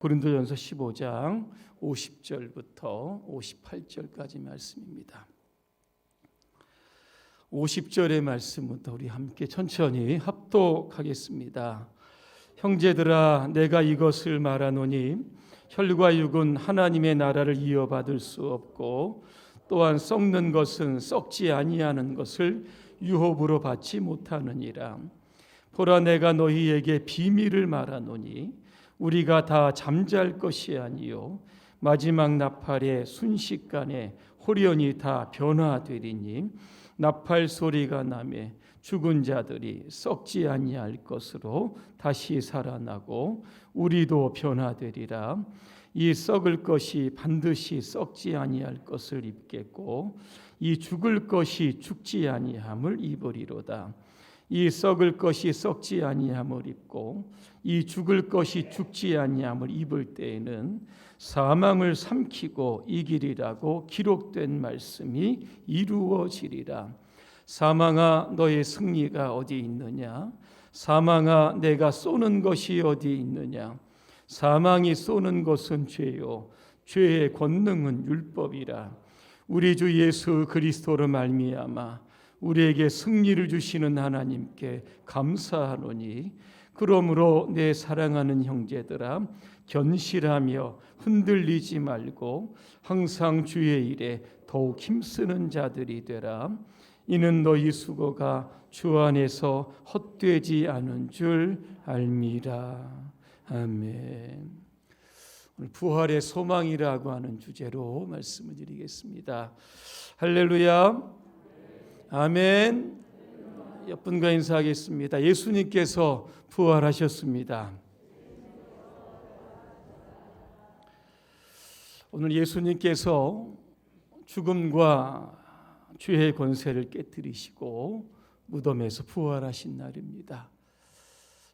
고린도전서 15장 50절부터 58절까지 말씀입니다. 50절의 말씀부터 우리 함께 천천히 합독하겠습니다. 형제들아, 내가 이것을 말하노니 혈과 육은 하나님의 나라를 이어받을 수 없고 또한 썩는 것은 썩지 아니하는 것을 유업으로 받지 못하느니라. 보라, 내가 너희에게 비밀을 말하노니 우리가 다 잠잘 것이 아니요 마지막 나팔의 순식간에 홀연히 다 변화되리니 나팔 소리가 나매 죽은 자들이 썩지 아니할 것으로 다시 살아나고 우리도 변화되리라. 이 썩을 것이 반드시 썩지 아니할 것을 입겠고 이 죽을 것이 죽지 아니함을 입으리로다. 이 썩을 것이 썩지 아니함을 입고 이 죽을 것이 죽지 아니함을 입을 때에는 사망을 삼키고 이기리라고 기록된 말씀이 이루어지리라. 사망아, 너의 승리가 어디 있느냐? 사망아, 내가 쏘는 것이 어디 있느냐? 사망이 쏘는 것은 죄요 죄의 권능은 율법이라. 우리 주 예수 그리스도로 말미암아 우리에게 승리를 주시는 하나님께 감사하노니, 그러므로 내 사랑하는 형제들아, 견실하며 흔들리지 말고 항상 주의 일에 더욱 힘쓰는 자들이 되라. 이는 너희 수고가 주 안에서 헛되지 않은 줄 알미라. 아멘. 오늘 부활의 소망이라고 하는 주제로 말씀을 드리겠습니다. 할렐루야. 아멘. 옆분과 인사하겠습니다. 예수님께서 부활하셨습니다. 오늘 예수님께서 죽음과 죄의 권세를 깨뜨리시고 무덤에서 부활하신 날입니다.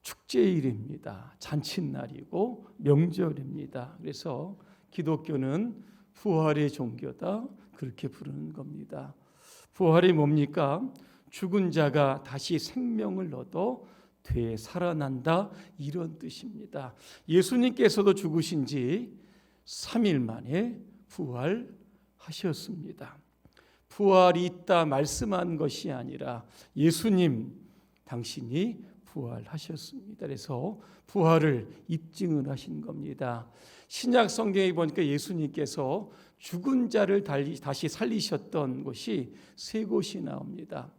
축제일입니다. 잔칫날이고 명절입니다. 그래서 기독교는 부활의 종교다, 그렇게 부르는 겁니다. 부활이 뭡니까? 죽은 자가 다시 생명을 얻어 되살아난다, 이런 뜻입니다. 예수님께서도 죽으신 지 3일 만에 부활하셨습니다. 부활이 있다 말씀한 것이 아니라 예수님 당신이 부활하셨습니다. 그래서 부활을 입증을 하신 겁니다. 신약 성경에 보니까 예수님께서 죽은 자를 다시 살리셨던 곳이 3곳이 나옵니다.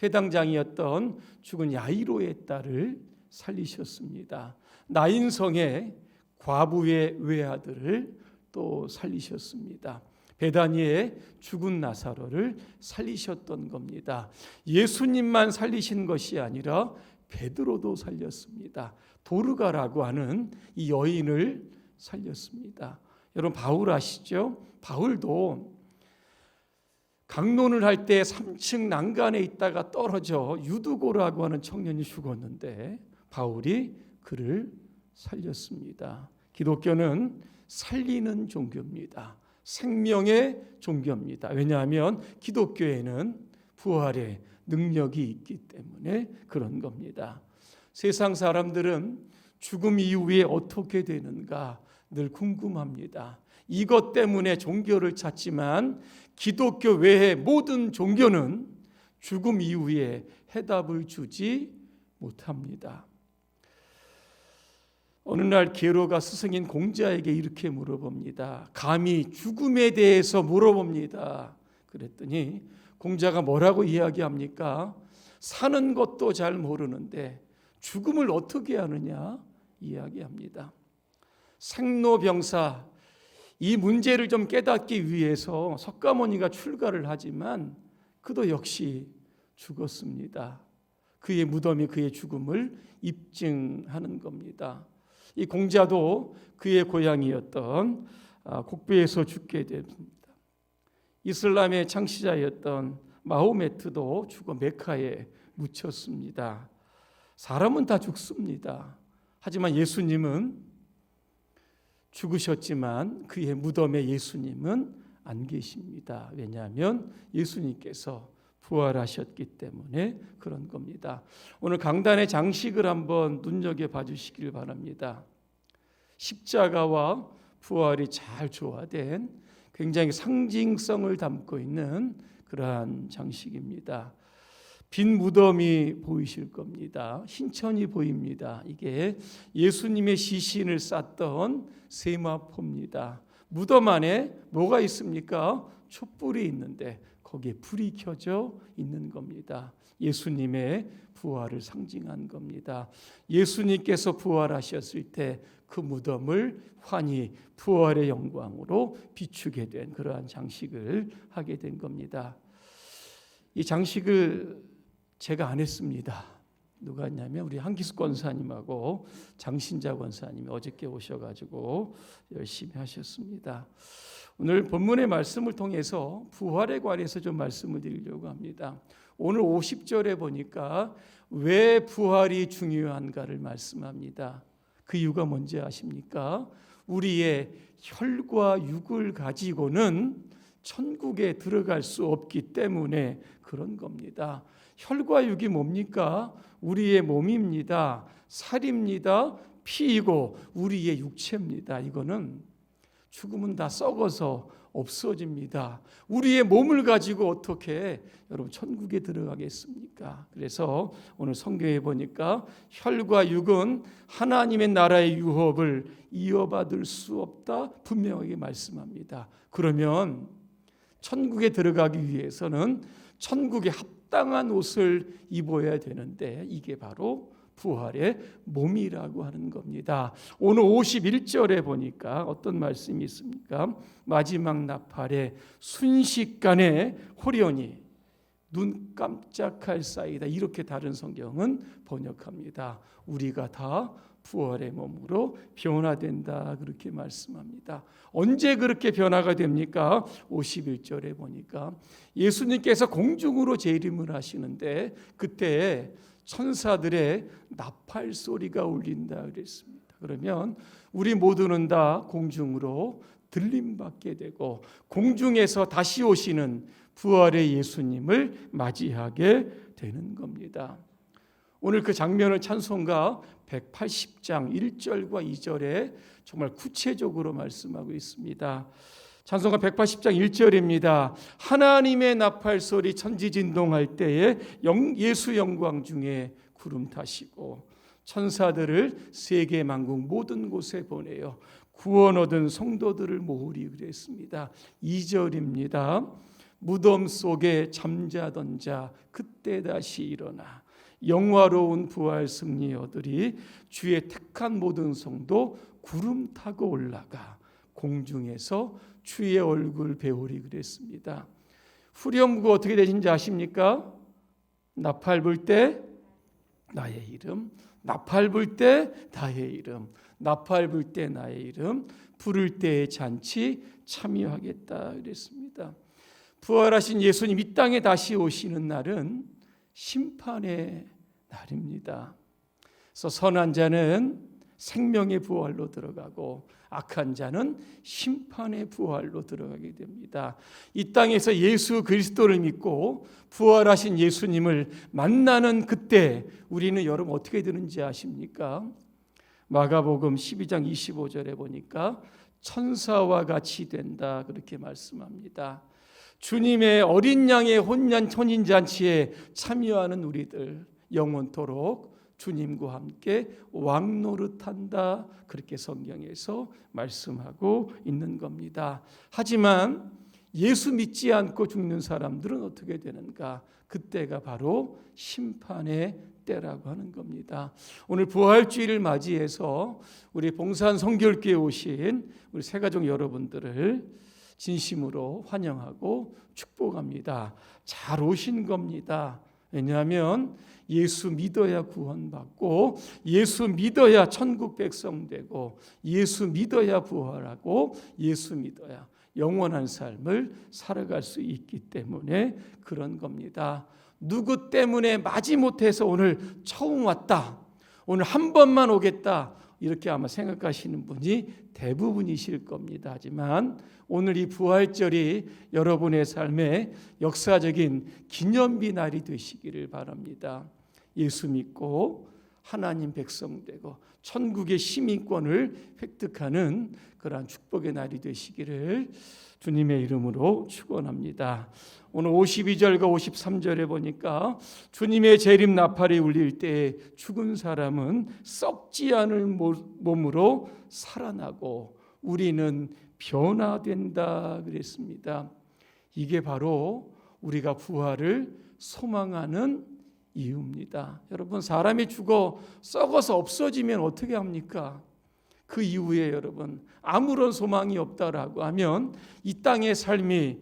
회당장이었던 죽은 야이로의 딸을 살리셨습니다. 나인성의 과부의 외아들을 또 살리셨습니다. 베다니의 죽은 나사로를 살리셨던 겁니다. 예수님만 살리신 것이 아니라 베드로도 살렸습니다. 도르가라고 하는 이 여인을 살렸습니다. 여러분, 바울 아시죠? 바울도 강론을 할 때 3층 난간에 있다가 떨어져 유두고라고 하는 청년이 죽었는데 바울이 그를 살렸습니다. 기독교는 살리는 종교입니다. 생명의 종교입니다. 왜냐하면 기독교에는 부활의 능력이 있기 때문에 그런 겁니다. 세상 사람들은 죽음 이후에 어떻게 되는가 늘 궁금합니다. 이것 때문에 종교를 찾지만 기독교 외의 모든 종교는 죽음 이후에 해답을 주지 못합니다. 어느 날 게로가 스승인 공자에게 이렇게 물어봅니다. 감히 죽음에 대해서 물어봅니다. 그랬더니 공자가 뭐라고 이야기합니까? 사는 것도 잘 모르는데 죽음을 어떻게 아느냐 이야기합니다. 생로병사, 이 문제를 좀 깨닫기 위해서 석가모니가 출가를 하지만 그도 역시 죽었습니다. 그의 무덤이 그의 죽음을 입증하는 겁니다. 이 공자도 그의 고향이었던 곡베에서 죽게 됩니다. 이슬람의 창시자였던 마호메트도 죽어 메카에 묻혔습니다. 사람은 다 죽습니다. 하지만 예수님은 죽으셨지만 그의 무덤에 예수님은 안 계십니다. 왜냐하면 예수님께서 부활하셨기 때문에 그런 겁니다. 오늘 강단의 장식을 한번 눈여겨봐 주시길 바랍니다. 십자가와 부활이 잘 조화된 굉장히 상징성을 담고 있는 그러한 장식입니다. 빈 무덤이 보이실 겁니다. 흰천이 보입니다. 이게 예수님의 시신을 쌌던 세마포입니다. 무덤 안에 뭐가 있습니까? 촛불이 있는데 거기에 불이 켜져 있는 겁니다. 예수님의 부활을 상징한 겁니다. 예수님께서 부활하셨을 때 그 무덤을 환히 부활의 영광으로 비추게 된 그러한 장식을 하게 된 겁니다. 이 장식을 제가 안 했습니다. 누가 했냐면 우리 한기숙 권사님하고 장신자 권사님이 어저께 오셔가지고 열심히 하셨습니다. 오늘 본문의 말씀을 통해서 부활에 관해서 좀 말씀을 드리려고 합니다. 오늘 50절에 보니까 왜 부활이 중요한가를 말씀합니다. 그 이유가 뭔지 아십니까? 우리의 혈과 육을 가지고는 천국에 들어갈 수 없기 때문에 그런 겁니다. 혈과 육이 뭡니까? 우리의 몸입니다. 살입니다. 피이고 우리의 육체입니다. 이거는 죽으면 다 썩어서 없어집니다. 우리의 몸을 가지고 어떻게 여러분 천국에 들어가겠습니까? 그래서 오늘 성경에 보니까 혈과 육은 하나님의 나라의 유업을 이어받을 수 없다 분명하게 말씀합니다. 그러면 천국에 들어가기 위해서는 천국에 합당한 옷을 입어야 되는데 이게 바로 부활의 몸이라고 하는 겁니다. 오늘 51절에 보니까 어떤 말씀이 있습니까? 마지막 나팔에 순식간에 호련히 눈 깜짝할 사이다. 이렇게 다른 성경은 번역합니다. 우리가 다 부활의 몸으로 변화된다 그렇게 말씀합니다. 언제 그렇게 변화가 됩니까? 51절에 보니까 예수님께서 공중으로 재림을 하시는데 그때 천사들의 나팔 소리가 울린다 그랬습니다. 그러면 우리 모두는 다 공중으로 들림받게 되고 공중에서 다시 오시는 부활의 예수님을 맞이하게 되는 겁니다. 오늘 그 장면을 찬송가 180장 1절과 2절에 정말 구체적으로 말씀하고 있습니다. 찬송가 180장 1절입니다. 하나님의 나팔 소리 천지진동할 때에 예수 영광 중에 구름 타시고 천사들을 세계 만국 모든 곳에 보내어 구원 얻은 성도들을 모으리 그랬습니다. 2절입니다. 무덤 속에 잠자던 자 그때 다시 일어나 영화로운 부활 승리 얻으리 주의 택한 모든 성도 구름 타고 올라가 공중에서 주의 얼굴 배우리 그랬습니다. 후렴구가 어떻게 되신지 아십니까? 나팔 불 때 나의 이름, 나팔 불 때 나의 이름, 나팔 불 때 나의 이름, 부를 때의 잔치 참여하겠다 그랬습니다. 부활하신 예수님 이 땅에 다시 오시는 날은 심판의 날입니다. 그래서 선한 자는 생명의 부활로 들어가고 악한 자는 심판의 부활로 들어가게 됩니다. 이 땅에서 예수 그리스도를 믿고 부활하신 예수님을 만나는 그때 우리는 여러분 어떻게 되는지 아십니까? 마가복음 12장 25절에 보니까 천사와 같이 된다 그렇게 말씀합니다. 주님의 어린 양의 혼인잔치에 참여하는 우리들 영원토록 주님과 함께 왕노릇한다 그렇게 성경에서 말씀하고 있는 겁니다. 하지만 예수 믿지 않고 죽는 사람들은 어떻게 되는가? 그때가 바로 심판의 때라고 하는 겁니다. 오늘 부활주의를 맞이해서 우리 봉산 성결교회에 오신 우리 새가족 여러분들을 진심으로 환영하고 축복합니다. 잘 오신 겁니다. 왜냐하면 예수 믿어야 구원받고 예수 믿어야 천국 백성 되고 예수 믿어야 부활하고 예수 믿어야 영원한 삶을 살아갈 수 있기 때문에 그런 겁니다. 누구 때문에 마지못해서 오늘 처음 왔다, 오늘 한 번만 오겠다 이렇게 아마 생각하시는 분이 대부분이실 겁니다. 하지만 오늘 이 부활절이 여러분의 삶에 역사적인 기념비 날이 되시기를 바랍니다. 예수 믿고 하나님 백성 되고 천국의 시민권을 획득하는 그러한 축복의 날이 되시기를 주님의 이름으로 축원합니다. 오늘 52절과 53절에 보니까 주님의 재림 나팔이 울릴 때 죽은 사람은 썩지 않을 몸으로 살아나고 우리는 변화된다 그랬습니다. 이게 바로 우리가 부활을 소망하는 이유입니다. 여러분, 사람이 죽어 썩어서 없어지면 어떻게 합니까? 그 이후에 여러분 아무런 소망이 없다라고 하면 이 땅의 삶이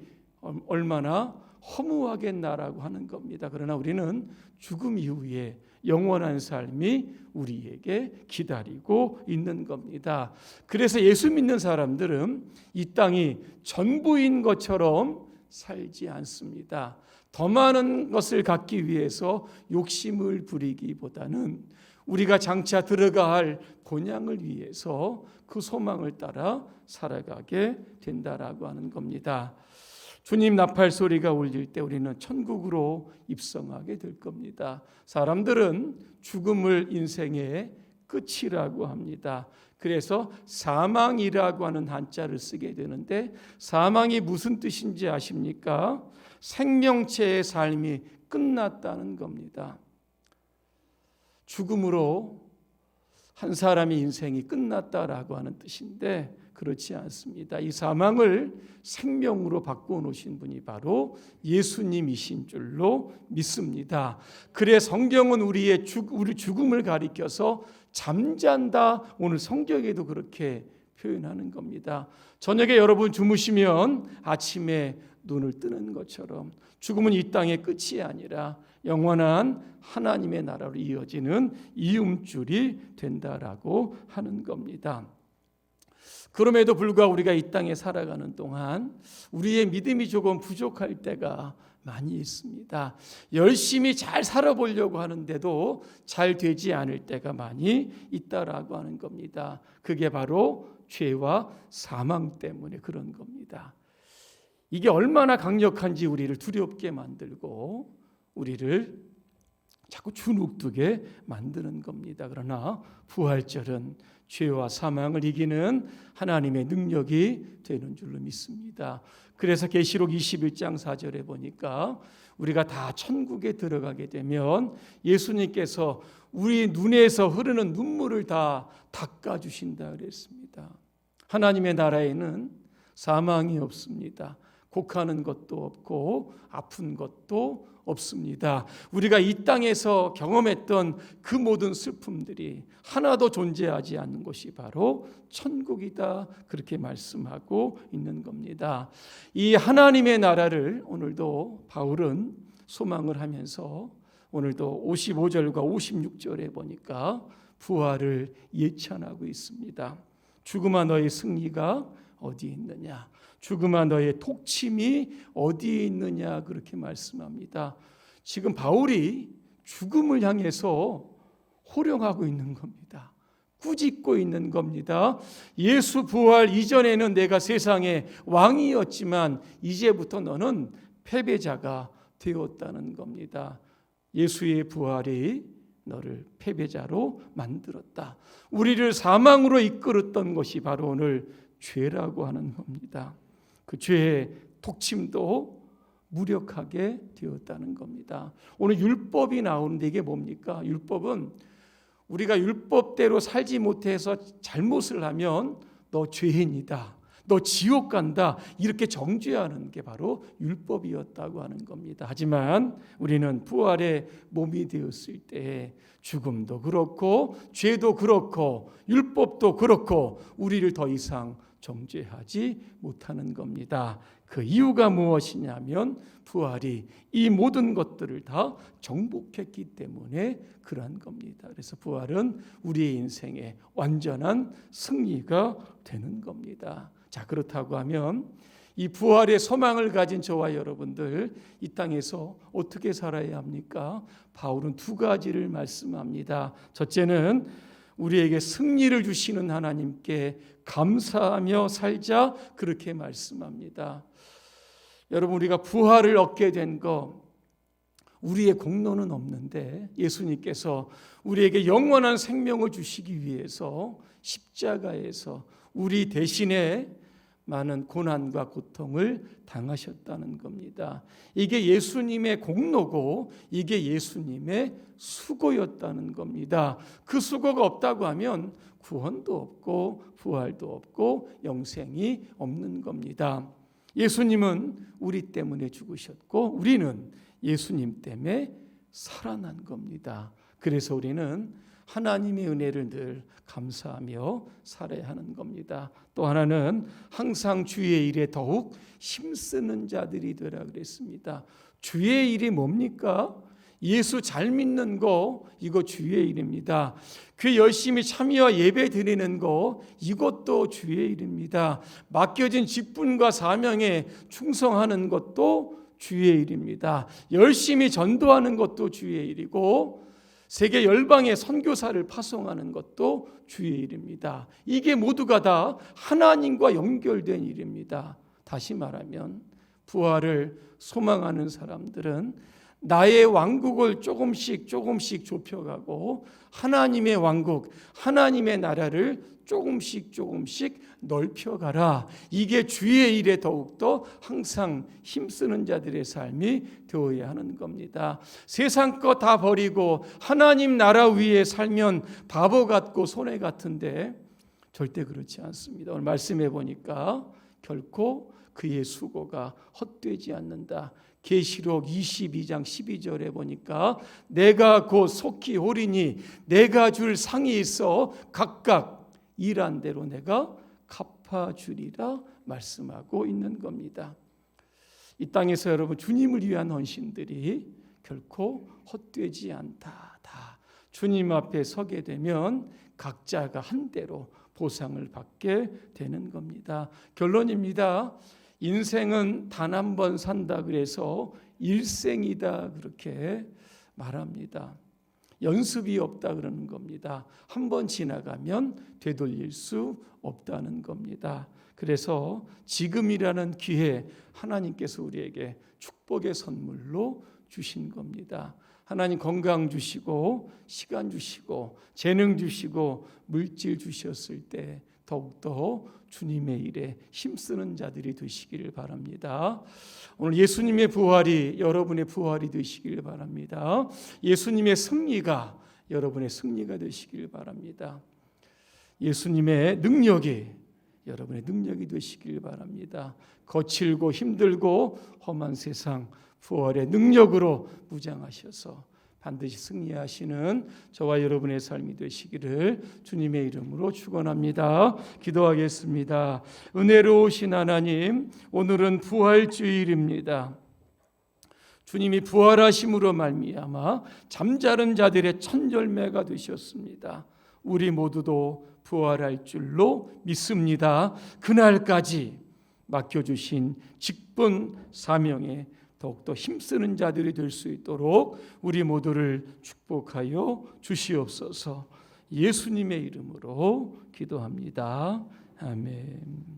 얼마나 허무하겠나라고 하는 겁니다. 그러나 우리는 죽음 이후에 영원한 삶이 우리에게 기다리고 있는 겁니다. 그래서 예수 믿는 사람들은 이 땅이 전부인 것처럼 살지 않습니다. 더 많은 것을 갖기 위해서 욕심을 부리기보다는 우리가 장차 들어가 할 본향을 위해서 그 소망을 따라 살아가게 된다라고 하는 겁니다. 주님 나팔 소리가 울릴 때 우리는 천국으로 입성하게 될 겁니다. 사람들은 죽음을 인생의 끝이라고 합니다. 그래서 사망이라고 하는 한자를 쓰게 되는데 사망이 무슨 뜻인지 아십니까? 생명체의 삶이 끝났다는 겁니다. 죽음으로 한 사람의 인생이 끝났다라고 하는 뜻인데 그렇지 않습니다. 이 사망을 생명으로 바꾸어 놓으신 분이 바로 예수님이신 줄로 믿습니다. 그래 성경은 우리 죽음을 가리켜서 잠잔다. 오늘 성경에도 그렇게 표현하는 겁니다. 저녁에 여러분 주무시면 아침에 눈을 뜨는 것처럼 죽음은 이 땅의 끝이 아니라 영원한 하나님의 나라로 이어지는 이음줄이 된다라고 하는 겁니다. 그럼에도 불구하고 우리가 이 땅에 살아가는 동안 우리의 믿음이 조금 부족할 때가 많이 있습니다. 열심히 잘 살아보려고 하는데도 잘 되지 않을 때가 많이 있다라고 하는 겁니다. 그게 바로 죄와 사망 때문에 그런 겁니다. 이게 얼마나 강력한지 우리를 두렵게 만들고 우리를 자꾸 주눅두게 만드는 겁니다. 그러나 부활절은 죄와 사망을 이기는 하나님의 능력이 되는 줄로 믿습니다. 그래서 계시록 21장 4절에 보니까 우리가 다 천국에 들어가게 되면 예수님께서 우리 눈에서 흐르는 눈물을 다 닦아주신다 그랬습니다. 하나님의 나라에는 사망이 없습니다. 곡하는 것도 없고 아픈 것도 없습니다. 우리가 이 땅에서 경험했던 그 모든 슬픔들이 하나도 존재하지 않는 곳이 바로 천국이다. 그렇게 말씀하고 있는 겁니다. 이 하나님의 나라를 오늘도 바울은 소망을 하면서 오늘도 55절과 56절에 보니까 부활을 예찬하고 있습니다. 죽음아 너의 승리가 어디에 있느냐? 죽음아 너의 독침이 어디에 있느냐? 그렇게 말씀합니다. 지금 바울이 죽음을 향해서 호령하고 있는 겁니다. 꾸짖고 있는 겁니다. 예수 부활 이전에는 내가 세상의 왕이었지만 이제부터 너는 패배자가 되었다는 겁니다. 예수의 부활이 너를 패배자로 만들었다. 우리를 사망으로 이끌었던 것이 바로 오늘 죄라고 하는 겁니다. 그 죄의 독침도 무력하게 되었다는 겁니다. 오늘 율법이 나오는데 이게 뭡니까? 율법은 우리가 율법대로 살지 못해서 잘못을 하면 너 죄인이다, 너 지옥 간다 이렇게 정죄하는 게 바로 율법이었다고 하는 겁니다. 하지만 우리는 부활의 몸이 되었을 때 죽음도 그렇고 죄도 그렇고 율법도 그렇고 우리를 더 이상 정죄하지 못하는 겁니다. 그 이유가 무엇이냐면 부활이 이 모든 것들을 다 정복했기 때문에 그러한 겁니다. 그래서 부활은 우리의 인생의 완전한 승리가 되는 겁니다. 자, 그렇다고 하면 이 부활의 소망을 가진 저와 여러분들 이 땅에서 어떻게 살아야 합니까? 바울은 두 가지를 말씀합니다. 첫째는 우리에게 승리를 주시는 하나님께 감사하며 살자 그렇게 말씀합니다. 여러분 우리가 부활을 얻게 된 거 우리의 공로는 없는데 예수님께서 우리에게 영원한 생명을 주시기 위해서 십자가에서 우리 대신에 많은 고난과 고통을 당하셨다는 겁니다. 이게 예수님의 공로고 이게 예수님의 수고였다는 겁니다. 그 수고가 없다고 하면 구원도 없고 부활도 없고 영생이 없는 겁니다. 예수님은 우리 때문에 죽으셨고 우리는 예수님 때문에 살아난 겁니다. 그래서 우리는 하나님의 은혜를 늘 감사하며 살아야 하는 겁니다. 또 하나는 항상 주의 일에 더욱 힘쓰는 자들이 되라 그랬습니다. 주의 일이 뭡니까? 예수 잘 믿는 거 이거 주의 일입니다. 그 열심히 참여와 예배 드리는 거 이것도 주의 일입니다. 맡겨진 직분과 사명에 충성하는 것도 주의 일입니다. 열심히 전도하는 것도 주의 일이고 세계 열방의 선교사를 파송하는 것도 주의 일입니다. 이게 모두가 다 하나님과 연결된 일입니다. 다시 말하면 부활을 소망하는 사람들은 나의 왕국을 조금씩 좁혀가고 하나님의 왕국, 하나님의 나라를 조금씩 넓혀가라. 이게 주의 일에 더욱더 항상 힘쓰는 자들의 삶이 되어야 하는 겁니다. 세상 거 다 버리고 하나님 나라 위에 살면 바보 같고 손해 같은데 절대 그렇지 않습니다. 오늘 말씀해 보니까 결코 그의 수고가 헛되지 않는다. 계시록 22장 12절에 보니까 내가 곧 속히 오리니 내가 줄 상이 있어 각각 일한 대로 내가 갚아주리라 말씀하고 있는 겁니다. 이 땅에서 여러분 주님을 위한 헌신들이 결코 헛되지 않다. 다 주님 앞에 서게 되면 각자가 한 대로 보상을 받게 되는 겁니다. 결론입니다. 인생은 단 한 번 산다 그래서 일생이다 그렇게 말합니다. 연습이 없다 그러는 겁니다. 한 번 지나가면 되돌릴 수 없다는 겁니다. 그래서 지금이라는 기회 하나님께서 우리에게 축복의 선물로 주신 겁니다. 하나님 건강 주시고 시간 주시고 재능 주시고 물질 주셨을 때 더욱더 주님의 일에 힘쓰는 자들이 되시기를 바랍니다. 오늘 예수님의 부활이 여러분의 부활이 되시기를 바랍니다. 예수님의 승리가 여러분의 승리가 되시기를 바랍니다. 예수님의 능력이 여러분의 능력이 되시기를 바랍니다. 거칠고 힘들고 험한 세상 부활의 능력으로 무장하셔서 반드시 승리하시는 저와 여러분의 삶이 되시기를 주님의 이름으로 축원합니다. 기도하겠습니다. 은혜로우신 하나님, 오늘은 부활주일입니다. 주님이 부활하심으로 말미암아 잠자는 자들의 첫 열매가 되셨습니다. 우리 모두도 부활할 줄로 믿습니다. 그날까지 맡겨주신 직분 사명에 더욱더 힘쓰는 자들이 될 수 있도록 우리 모두를 축복하여 주시옵소서. 예수님의 이름으로 기도합니다. 아멘.